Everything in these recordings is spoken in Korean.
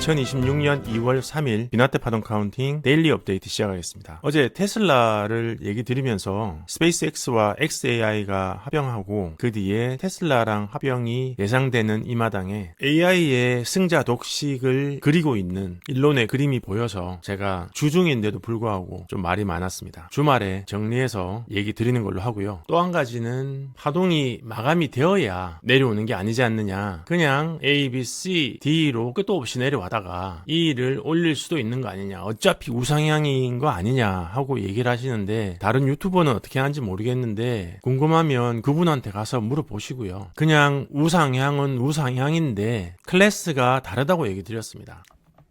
2026년 2월 3일 비나테 파동 카운팅 데일리 업데이트 시작하겠습니다. 어제 테슬라를 얘기 드리면서 스페이스X와 xAI가 합병하고 그 뒤에 테슬라랑 합병이 예상되는 이 마당에 AI의 승자 독식을 그리고 있는 일론의 그림이 보여서 제가 주중인데도 불구하고 좀 말이 많았습니다. 주말에 정리해서 얘기 드리는 걸로 하고요. 또 한 가지는 파동이 마감이 되어야 내려오는 게 아니지 않느냐. 그냥 A, B, C, D로 끝도 없이 내려와다가 E를 올릴 수도 있는 거 아니냐. 어차피 우상향인 거 아니냐 하고 얘기를 하시는데 다른 유튜버는 어떻게 하는지 모르겠는데 궁금하면 그분한테 가서 물어보시고요. 그냥 우상향은 우상향인데 클래스가 다르다고 얘기 드렸습니다.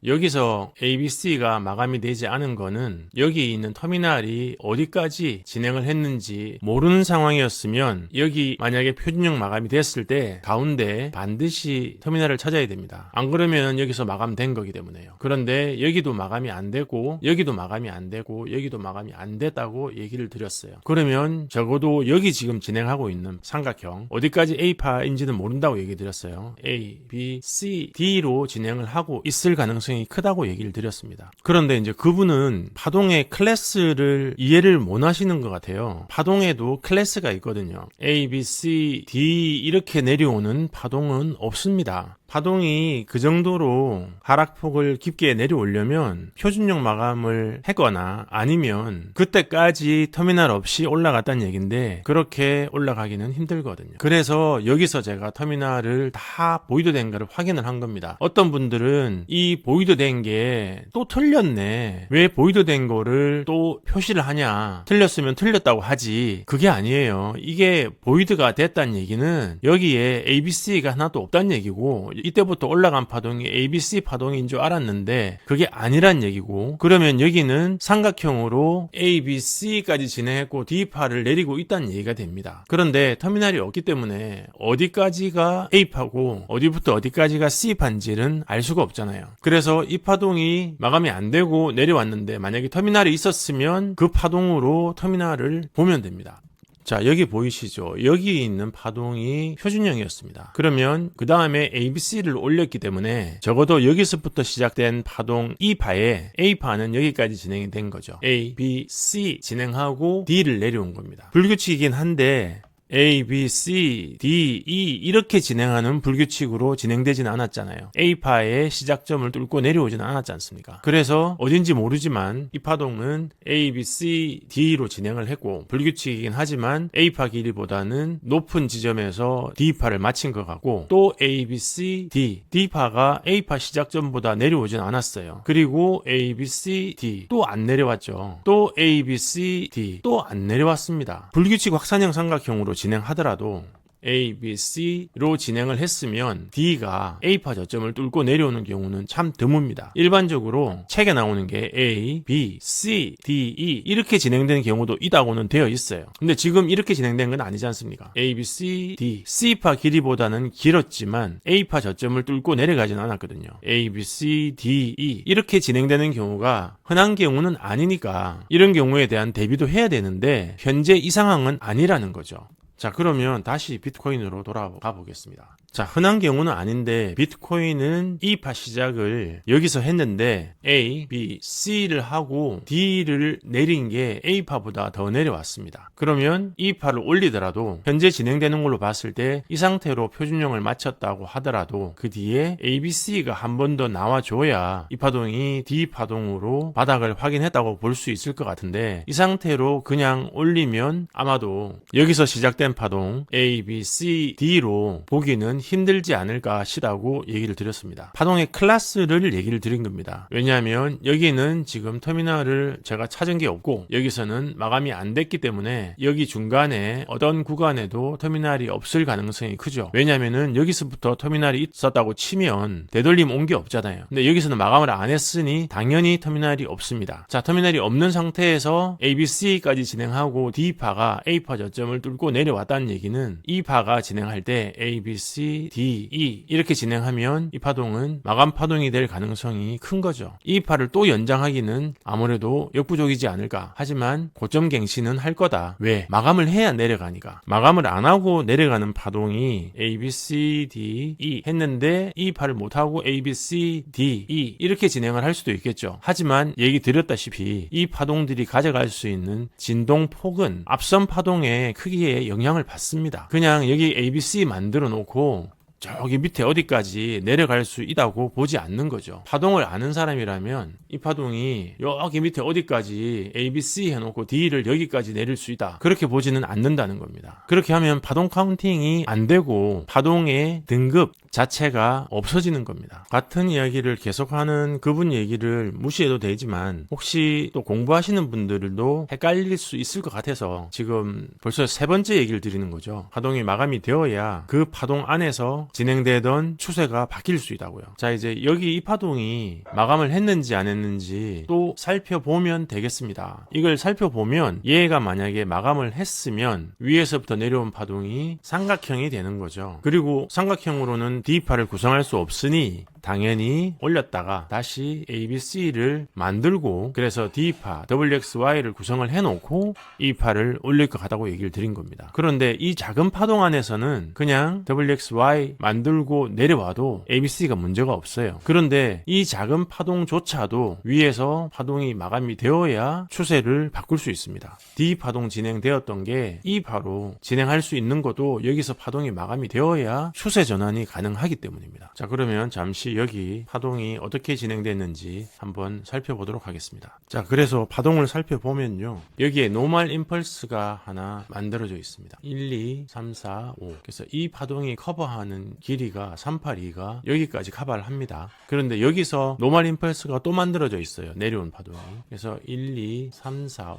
여기서 ABC가 마감이 되지 않은 거는 여기 있는 터미널이 어디까지 진행을 했는지 모르는 상황이었으면 여기 만약에 표준형 마감이 됐을 때 가운데 반드시 터미널을 찾아야 됩니다. 안 그러면 여기서 마감된 거기 때문에요. 그런데 여기도 마감이 안 되고 여기도 마감이 안 되고 여기도 마감이 안 됐다고 얘기를 드렸어요. 그러면 적어도 여기 지금 진행하고 있는 삼각형 어디까지 A파인지는 모른다고 얘기 드렸어요. A, B, C, D로 진행을 하고 있을 가능성이 크다고 얘기를 드렸습니다. 그런데 이제 그분은 파동의 클래스를 이해를 못 하시는 것 같아요. 파동에도 클래스가 있거든요. A, B, C, D 이렇게 내려오는 파동은 없습니다. 파동이 그 정도로 하락폭을 깊게 내려오려면 표준형 마감을 했거나 아니면 그때까지 터미널 없이 올라갔다는 얘기인데 그렇게 올라가기는 힘들거든요. 그래서 여기서 제가 터미널을 다 보이드 된 거를 확인을 한 겁니다. 어떤 분들은 이 보이드 된 게 또 틀렸네. 왜 보이드 된 거를 또 표시를 하냐. 틀렸으면 틀렸다고 하지. 그게 아니에요. 이게 보이드가 됐다는 얘기는 여기에 ABC가 하나도 없다는 얘기고 이때부터 올라간 파동이 ABC 파동인 줄 알았는데 그게 아니란 얘기고 그러면 여기는 삼각형으로 A, B, C까지 진행했고 D파를 내리고 있다는 얘기가 됩니다. 그런데 터미널이 없기 때문에 어디까지가 A파고 어디부터 어디까지가 C파인지는 알 수가 없잖아요. 그래서 이 파동이 마감이 안 되고 내려왔는데 만약에 터미널이 있었으면 그 파동으로 터미널을 보면 됩니다. 자, 여기 보이시죠? 여기 있는 파동이 표준형이었습니다. 그러면 그 다음에 ABC를 올렸기 때문에 적어도 여기서부터 시작된 파동 E파에 A파는 여기까지 진행이 된 거죠. A, B, C 진행하고 D를 내려온 겁니다. 불규칙이긴 한데 A, B, C, D, E 이렇게 진행하는 불규칙으로 진행되지는 않았잖아요. A파의 시작점을 뚫고 내려오지는 않았지 않습니까? 그래서 어딘지 모르지만 이 파동은 A, B, C, D로 진행을 했고 불규칙이긴 하지만 A파 길이보다는 높은 지점에서 D파를 마친 것 같고 또 A, B, C, D, D파가 A파 시작점보다 내려오진 않았어요. 그리고 A, B, C, D 또 안 내려왔죠. 또 A, B, C, D 또 안 내려왔습니다. 불규칙 확산형 삼각형으로 진행하더라도 A, B, C로 진행을 했으면 D가 A파 저점을 뚫고 내려오는 경우는 참 드뭅니다. 일반적으로 책에 나오는 게 A, B, C, D, E 이렇게 진행되는 경우도 있다고는 되어 있어요. 근데 지금 이렇게 진행된 건 아니지 않습니까? A, B, C, D, C파 길이보다는 길었지만 A파 저점을 뚫고 내려가진 않았거든요. A, B, C, D, E 이렇게 진행되는 경우가 흔한 경우는 아니니까 이런 경우에 대한 대비도 해야 되는데 현재 이 상황은 아니라는 거죠. 자, 그러면 다시 비트코인으로 돌아가 보겠습니다. 자, 흔한 경우는 아닌데 비트코인은 E파 시작을 여기서 했는데 A, B, C를 하고 D를 내린 게 A파보다 더 내려왔습니다. 그러면 E파를 올리더라도 현재 진행되는 걸로 봤을 때 이 상태로 표준형을 마쳤다고 하더라도 그 뒤에 A, B, C가 한 번 더 나와줘야 이 파동이 D 파동으로 바닥을 확인했다고 볼 수 있을 것 같은데 이 상태로 그냥 올리면 아마도 여기서 시작된 파동 A, B, C, D로 보기는 힘들지 않을까 시라고 얘기를 드렸습니다. 파동의 클래스를 얘기를 드린 겁니다. 왜냐하면 여기는 지금 터미널을 제가 찾은 게 없고 여기서는 마감이 안 됐기 때문에 여기 중간에 어떤 구간에도 터미널이 없을 가능성이 크죠. 왜냐하면은 여기서부터 터미널이 있었다고 치면 되돌림 온 게 없잖아요. 근데 여기서는 마감을 안 했으니 당연히 터미널이 없습니다. 자, 터미널이 없는 상태에서 A, B, C까지 진행하고 D파가 A파 저점을 뚫고 내려 내려왔다는 얘기는 이 파가 진행할 때 A, B, C, D, E 이렇게 진행하면 이 파동은 마감 파동이 될 가능성이 큰 거죠. 이 파를 또 연장하기는 아무래도 역부족이지 않을까. 하지만 고점 갱신은 할 거다. 왜? 마감을 해야 내려가니까. 마감을 안 하고 내려가는 파동이 A, B, C, D, E 했는데 이 파를 못하고 A, B, C, D, E 이렇게 진행을 할 수도 있겠죠. 하지만 얘기 드렸다시피 이 파동들이 가져갈 수 있는 진동폭은 앞선 파동의 크기에 영향을 받습니다. 그냥 여기 A, B, C 만들어 놓고 저기 밑에 어디까지 내려갈 수 있다고 보지 않는 거죠. 파동을 아는 사람이라면 이 파동이 여기 밑에 어디까지 A, B, C 해놓고 D를 여기까지 내릴 수 있다. 그렇게 보지는 않는다는 겁니다. 그렇게 하면 파동 카운팅이 안 되고 파동의 등급 자체가 없어지는 겁니다. 같은 이야기를 계속하는 그분 얘기를 무시해도 되지만 혹시 또 공부하시는 분들도 헷갈릴 수 있을 것 같아서 지금 벌써 세 번째 얘기를 드리는 거죠. 파동이 마감이 되어야 그 파동 안에서 진행되던 추세가 바뀔 수 있다고요. 자, 이제 여기 이 파동이 마감을 했는지 안 했는지 또 살펴보면 되겠습니다. 이걸 살펴보면 얘가 만약에 마감을 했으면 위에서부터 내려온 파동이 삼각형이 되는 거죠. 그리고 삼각형으로는 D파를 구성할 수 없으니 당연히 올렸다가 다시 ABC를 만들고 그래서 D파, WXY를 구성을 해놓고 이 파를 올릴 것 같다고 얘기를 드린 겁니다. 그런데 이 작은 파동 안에서는 그냥 WXY 만들고 내려와도 ABC가 문제가 없어요. 그런데 이 작은 파동조차도 위에서 파동이 마감이 되어야 추세를 바꿀 수 있습니다. D파동 진행되었던 게 E파로 진행할 수 있는 것도 여기서 파동이 마감이 되어야 추세 전환이 가능하기 때문입니다. 자, 그러면 잠시 여기 파동이 어떻게 진행됐는지 한번 살펴보도록 하겠습니다. 자, 그래서 파동을 살펴보면요. 여기에 노멀 임펄스가 하나 만들어져 있습니다. 1, 2, 3, 4, 5. 그래서 이 파동이 커버하는 길이가 382가 여기까지 커버를 합니다. 그런데 여기서 노멀 임펄스가 또 만들어져 있어요. 내려온 파동이. 그래서 1, 2, 3, 4,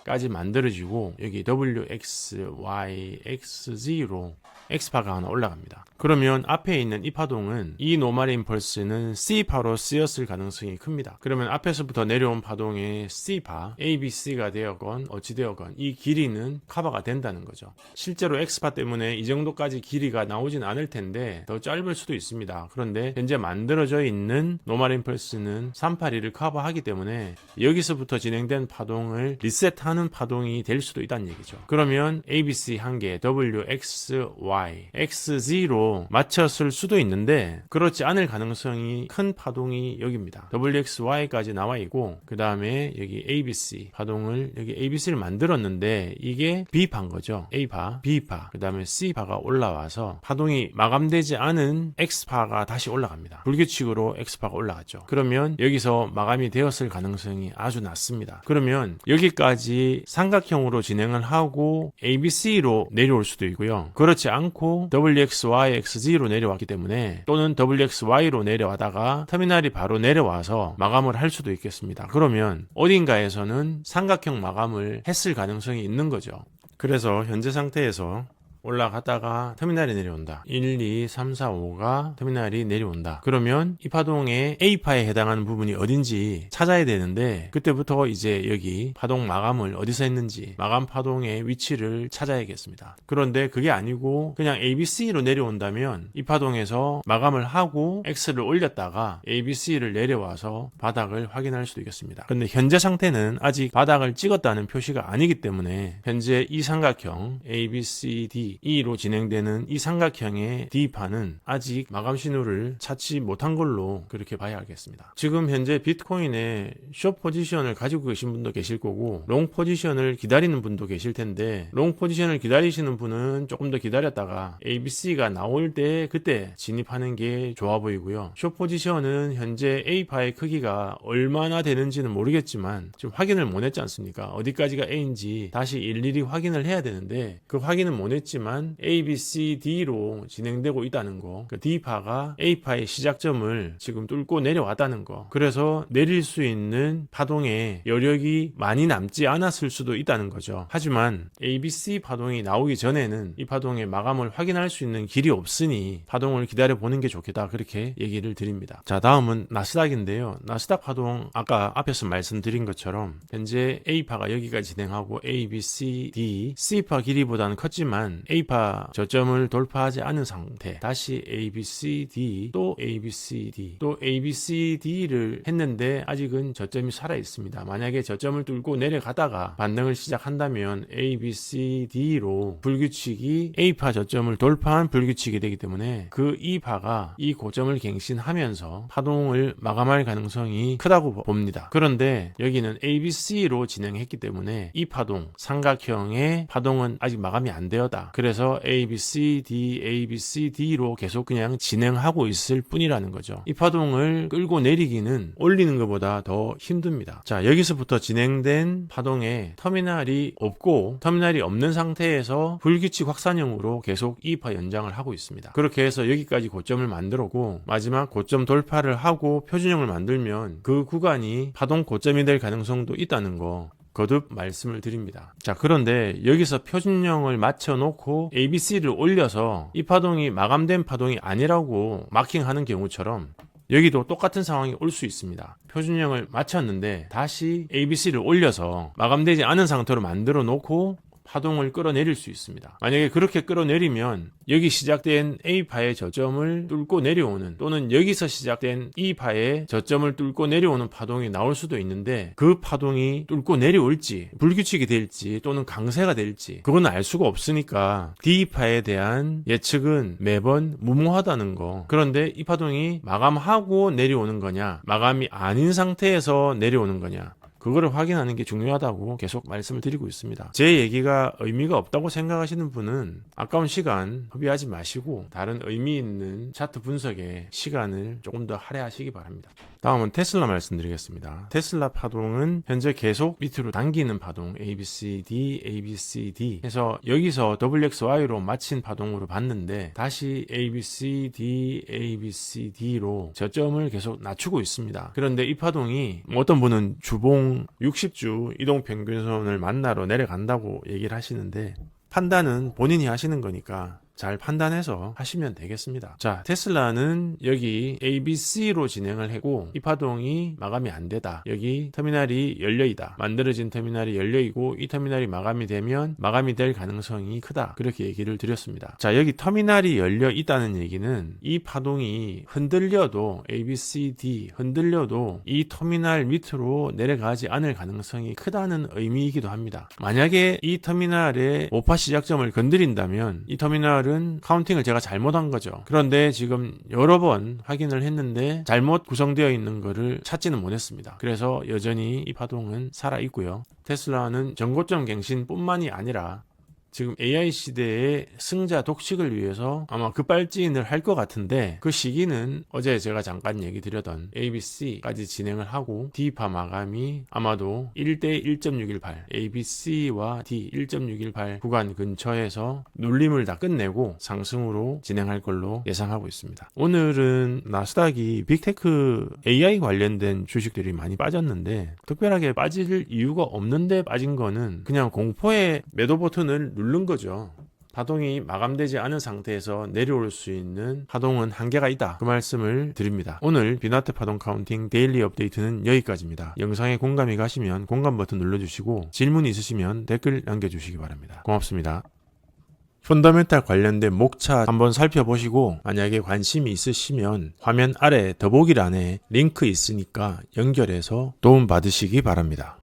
5까지 만들어지고 여기 W, X, Y, X0 X파가 하나 올라갑니다. 그러면 앞에 있는 이 파동은 이 노멀 임펄스는 C파로 쓰였을 가능성이 큽니다. 그러면 앞에서부터 내려온 파동의 C파, ABC가 되었건 어찌되었건 이 길이는 커버가 된다는 거죠. 실제로 X파 때문에 이 정도까지 길이가 나오진 않을 텐데 더 짧을 수도 있습니다. 그런데 현재 만들어져 있는 노멀 임펄스는 382를 커버하기 때문에 여기서부터 진행된 파동을 리셋하는 파동이 될 수도 있다는 얘기죠. 그러면 ABC 한 개, W, X, Y, X0 맞췄을 수도 있는데 그렇지 않을 가능성이 큰 파동이 여기입니다. WXY까지 나와 있고 그 다음에 여기 ABC 파동을 여기 ABC를 만들었는데 이게 B파인 거죠. A파, B파, 그 다음에 C파가 올라와서 파동이 마감되지 않은 X파가 다시 올라갑니다. 불규칙으로 X파가 올라갔죠. 그러면 여기서 마감이 되었을 가능성이 아주 낮습니다. 그러면 여기까지 삼각형으로 진행을 하고 ABC로 내려올 수도 있고요. 그렇지 않고 WXY, X0로 내려왔기 때문에 또는 WXY로 내려와다가 터미널이 바로 내려와서 마감을 할 수도 있겠습니다. 그러면 어딘가에서는 삼각형 마감을 했을 가능성이 있는 거죠. 그래서 현재 상태에서 올라갔다가 터미널이 내려온다. 1, 2, 3, 4, 5가 터미널이 내려온다. 그러면 이 파동의 A파에 해당하는 부분이 어딘지 찾아야 되는데 그때부터 이제 여기 파동 마감을 어디서 했는지 마감 파동의 위치를 찾아야겠습니다. 그런데 그게 아니고 그냥 ABC로 내려온다면 이 파동에서 마감을 하고 X를 올렸다가 ABC를 내려와서 바닥을 확인할 수도 있겠습니다. 그런데 현재 상태는 아직 바닥을 찍었다는 표시가 아니기 때문에 현재 이 삼각형 ABCD E로 진행되는 이 삼각형의 D파는 아직 마감 신호를 찾지 못한 걸로 그렇게 봐야 하겠습니다. 지금 현재 비트코인에 숏 포지션을 가지고 계신 분도 계실 거고 롱 포지션을 기다리는 분도 계실 텐데 롱 포지션을 기다리시는 분은 조금 더 기다렸다가 ABC가 나올 때 그때 진입하는 게 좋아 보이고요. 숏 포지션은 현재 A파의 크기가 얼마나 되는지는 모르겠지만 지금 확인을 못 했지 않습니까? 어디까지가 A인지 다시 일일이 확인을 해야 되는데 그 확인은 못 했지만 했지만 A, B, C, D로 진행되고 있다는 거. 그 D파가 A파의 시작점을 지금 뚫고 내려왔다는 거. 그래서 내릴 수 있는 파동의 여력이 많이 남지 않았을 수도 있다는 거죠. 하지만 A, B, C 파동이 나오기 전에는 이 파동의 마감을 확인할 수 있는 길이 없으니 파동을 기다려 보는 게 좋겠다, 그렇게 얘기를 드립니다. 자, 다음은 나스닥인데요. 나스닥 파동 아까 앞에서 말씀드린 것처럼 현재 A파가 여기까지 진행하고 A, B, C, D, C파 길이보다는 컸지만 A파 저점을 돌파하지 않은 상태, 다시 A, B, C, D, 또 A, B, C, D, 또 A, B, C, D를 했는데 아직은 저점이 살아 있습니다. 만약에 저점을 뚫고 내려가다가 반등을 시작한다면 A, B, C, D로 불규칙이 A파 저점을 돌파한 불규칙이 되기 때문에 그 E파가 이 고점을 갱신하면서 파동을 마감할 가능성이 크다고 봅니다. 그런데 여기는 ABC로 진행했기 때문에 이 파동, 삼각형의 파동은 아직 마감이 안 되었다. 그래서 ABCD, ABCD로 계속 그냥 진행하고 있을 뿐이라는 거죠. 이 파동을 끌고 내리기는 올리는 것보다 더 힘듭니다. 자, 여기서부터 진행된 파동에 터미널이 없고 터미널이 없는 상태에서 불규칙 확산형으로 계속 E파 연장을 하고 있습니다. 그렇게 해서 여기까지 고점을 만들었고 마지막 고점 돌파를 하고 표준형을 만들면 그 구간이 파동 고점이 될 가능성도 있다는 거 거듭 말씀을 드립니다. 자, 그런데 여기서 표준형을 맞춰놓고 ABC를 올려서 이 파동이 마감된 파동이 아니라고 마킹하는 경우처럼 여기도 똑같은 상황이 올 수 있습니다. 표준형을 맞췄는데 다시 ABC를 올려서 마감되지 않은 상태로 만들어 놓고 파동을 끌어내릴 수 있습니다. 만약에 그렇게 끌어내리면 여기 시작된 A파의 저점을 뚫고 내려오는, 또는 여기서 시작된 E파의 저점을 뚫고 내려오는 파동이 나올 수도 있는데 그 파동이 뚫고 내려올지 불규칙이 될지 또는 강세가 될지 그건 알 수가 없으니까 D파에 대한 예측은 매번 무모하다는 거. 그런데 이 파동이 마감하고 내려오는 거냐, 마감이 아닌 상태에서 내려오는 거냐, 그거를 확인하는 게 중요하다고 계속 말씀을 드리고 있습니다. 제 얘기가 의미가 없다고 생각하시는 분은 아까운 시간 허비하지 마시고 다른 의미 있는 차트 분석에 시간을 조금 더 할애하시기 바랍니다. 다음은 테슬라 말씀드리겠습니다. 테슬라 파동은 현재 계속 밑으로 당기는 파동, ABCD, ABCD 해서 여기서 WXY로 마친 파동으로 봤는데 다시 ABCD, ABCD로 저점을 계속 낮추고 있습니다. 그런데 이 파동이 어떤 분은 주봉 60주 이동평균선을 만나러 내려간다고 얘기를 하시는데 판단은 본인이 하시는 거니까 잘 판단해서 하시면 되겠습니다. 자, 테슬라는 여기 ABC로 진행을 했고 이 파동이 마감이 안 되다. 여기 터미널이 열려있다. 만들어진 터미널이 열려있고 이 터미널이 마감이 되면 마감이 될 가능성이 크다. 그렇게 얘기를 드렸습니다. 자, 여기 터미널이 열려있다는 얘기는 이 파동이 흔들려도 ABCD 흔들려도 이 터미널 밑으로 내려가지 않을 가능성이 크다는 의미이기도 합니다. 만약에 이 터미널의 5파 시작점을 건드린다면 이 터미널은 카운팅을 제가 잘못한 거죠. 그런데 지금 여러 번 확인을 했는데 잘못 구성되어 있는 거를 찾지는 못했습니다. 그래서 여전히 이 파동은 살아있고요. 테슬라는 전고점 갱신뿐만이 아니라 지금 AI 시대의 승자 독식을 위해서 아마 급발진을 할 것 같은데 그 시기는 어제 제가 잠깐 얘기 드렸던 ABC까지 진행을 하고 D파 마감이 아마도 1대 1.618 ABC와 D 1.618 구간 근처에서 눌림을 다 끝내고 상승으로 진행할 걸로 예상하고 있습니다. 오늘은 나스닥이 빅테크 AI 관련된 주식들이 많이 빠졌는데 특별하게 빠질 이유가 없는데 빠진 거는 그냥 공포의 매도 버튼을 누른 거죠. 파동이 마감되지 않은 상태에서 내려올 수 있는 파동은 한계가 있다. 그 말씀을 드립니다. 오늘 비나테 파동 카운팅 데일리 업데이트는 여기까지입니다. 영상에 공감이 가시면 공감 버튼 눌러주시고 질문 있으시면 댓글 남겨주시기 바랍니다. 고맙습니다. 펀더멘탈 관련된 목차 한번 살펴보시고 만약에 관심이 있으시면 화면 아래 더보기란에 링크 있으니까 연결해서 도움 받으시기 바랍니다.